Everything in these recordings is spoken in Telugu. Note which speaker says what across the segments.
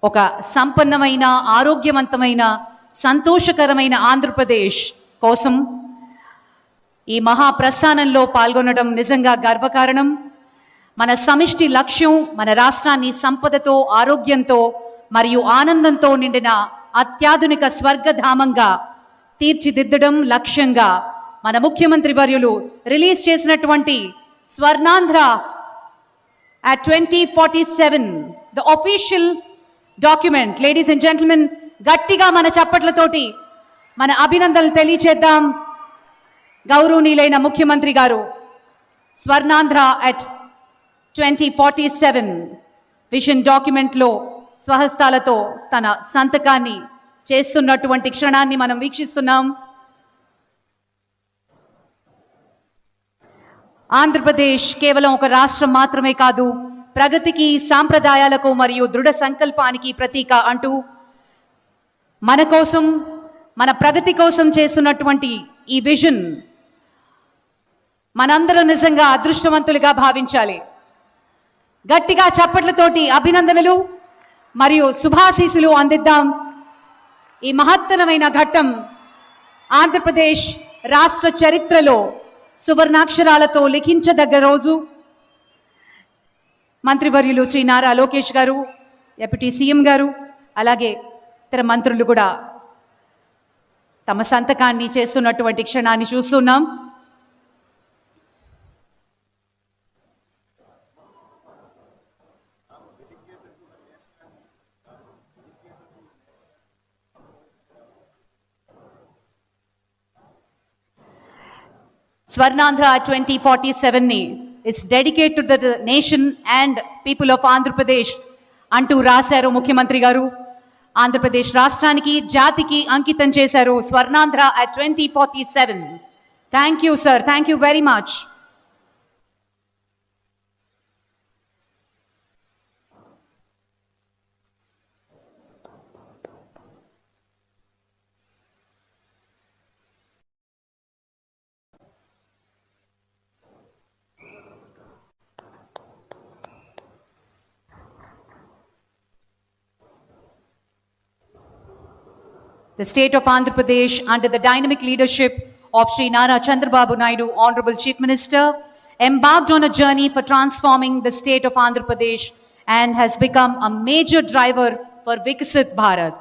Speaker 1: ఒక సంపన్నమైన ఆరోగ్యవంతమైన సంతోషకరమైన ఆంధ్రప్రదేశ్ కోసం ఈ మహా ప్రస్థానంలో పాల్గొనడం నిజంగా గర్వకారణం. మన సమిష్టి లక్ష్యం మన రాష్ట్రాన్ని సంపదతో ఆరోగ్యంతో మరియు ఆనందంతో నిండిన అత్యాధునిక స్వర్గధామంగా తీర్చిదిద్దడం లక్ష్యంగా మన ముఖ్యమంత్రి వర్యులు రిలీజ్ చేసినటువంటి Swarnandhra at 2047 the official document. Ladies and gentlemen, గట్టిగా మన చప్పట్లతోటి మన అభినందనలు తెలియచేద్దాం. గౌరవనీయులైన ముఖ్యమంత్రి గారు స్వర్ణాంధ్ర at 2047 విజన్ డాక్యుమెంట్లో స్వహస్తాలతో తన సంతకాన్ని చేస్తున్నటువంటి క్షణాన్ని మనం వీక్షిస్తున్నాం. ఆంధ్రప్రదేశ్ కేవలం ఒక రాష్ట్రం మాత్రమే కాదు, ప్రగతికి సాంప్రదాయాలకు మరియు దృఢ సంకల్పానికి ప్రతీక అంటూ మన కోసం మన ప్రగతి కోసం చేస్తున్నటువంటి ఈ విజన్ మనందరం నిజంగా అదృష్టవంతులుగా భావించాలి. గట్టిగా చప్పట్లతోటి అభినందనలు మరియు శుభాశీస్సులు అందిద్దాం. ఈ మహత్తరమైన ఘట్టం ఆంధ్రప్రదేశ్ రాష్ట్ర చరిత్రలో సువర్ణాక్షరాలతో లిఖించదగ్గ రోజు. మంత్రివర్యులు శ్రీ నారా లోకేష్ గారు, డిప్యూటీ సీఎం గారు, అలాగే ఇతర మంత్రులు కూడా తమ సంతకాన్ని చేస్తున్నటువంటి క్షణాన్ని చూస్తున్నాం. Swarnandhra 2047 is dedicated to the nation and people of Andhra Pradesh అంటూ రాశారు ముఖ్యమంత్రి గారు. ఆంధ్రప్రదేశ్ రాష్ట్రానికి జాతికి అంకితం చేశారు Swarnandhra at 2047. Thank you sir, thank you very much. The state of Andhra Pradesh, under the dynamic leadership of Sri Nara Chandrababu Naidu, Honorable Chief Minister, embarked on a journey for transforming the state of Andhra Pradesh and has become a major driver for Viksit Bharat.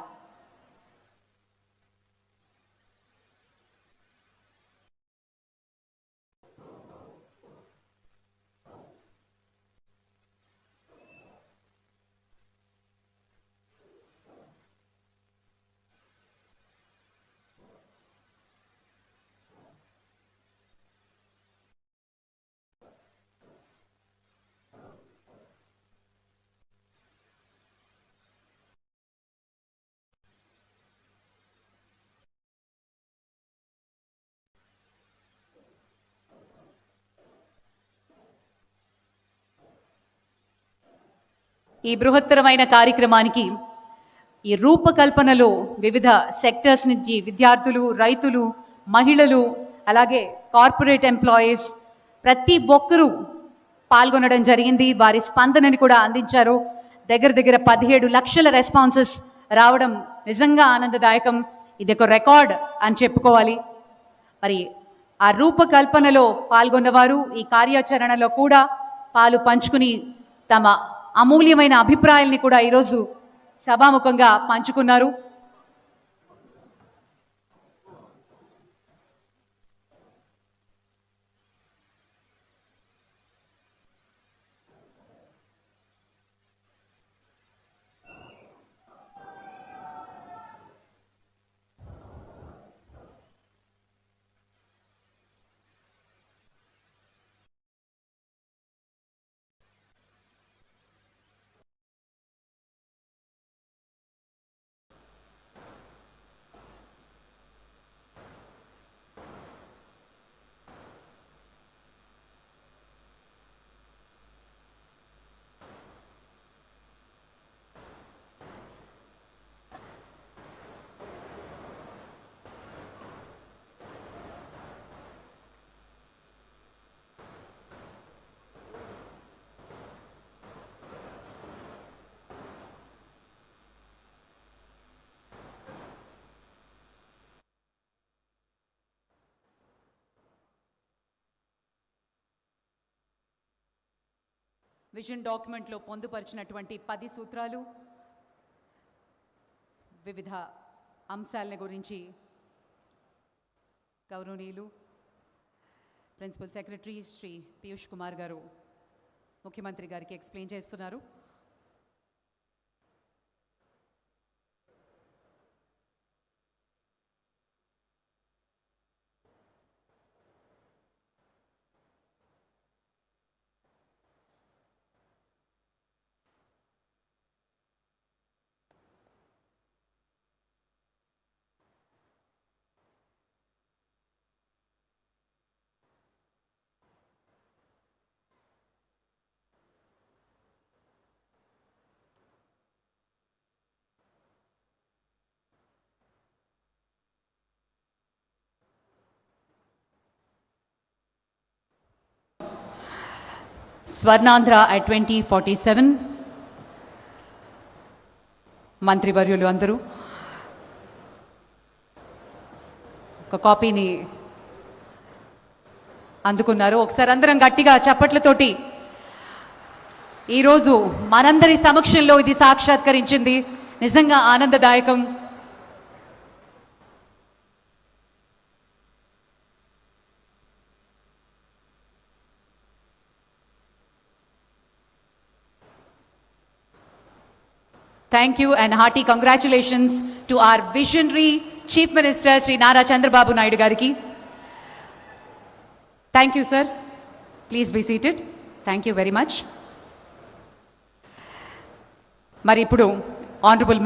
Speaker 1: ఈ బృహత్తరమైన కార్యక్రమానికి ఈ రూపకల్పనలో వివిధ సెక్టర్స్ నుంచి విద్యార్థులు, రైతులు, మహిళలు, అలాగే కార్పొరేట్ ఎంప్లాయీస్ ప్రతి ఒక్కరూ పాల్గొనడం జరిగింది. వారి స్పందనని కూడా అందించారు. దగ్గర 17 లక్షల రెస్పాన్సెస్ రావడం నిజంగా ఆనందదాయకం. ఇది ఒక రికార్డ్ అని చెప్పుకోవాలి. మరి ఆ రూపకల్పనలో పాల్గొన్నవారు ఈ కార్యాచరణలో కూడా పాలు పంచుకుని తమ అమూల్యమైన అభిప్రాయాల్ని కూడా ఈరోజు సభాముఖంగా పంచుకున్నారు. విజన్ డాక్యుమెంట్లో పొందుపరిచినటువంటి 10 సూత్రాలు వివిధ అంశాల గురించి గౌరవనీయులు ప్రిన్సిపల్ సెక్రటరీ శ్రీ పీయూష్ కుమార్ గారు ముఖ్యమంత్రి గారికి ఎక్స్ప్లెయిన్ చేస్తున్నారు. స్వర్ణాంధ్ర at 2047 మంత్రివర్యులు అందరూ ఒక కాపీని అందుకున్నారు. ఒకసారి అందరం గట్టిగా చప్పట్లతోటి ఈరోజు మనందరి సమక్షంలో ఇది సాక్షాత్కరించింది. నిజంగా ఆనందదాయకం. Thank you and hearty congratulations to our visionary Chief Minister Sri Nara Chandrababu Naidu Gariki. Thank you, sir. Please be seated. Thank you very much. మరి ఇప్పుడు Honorable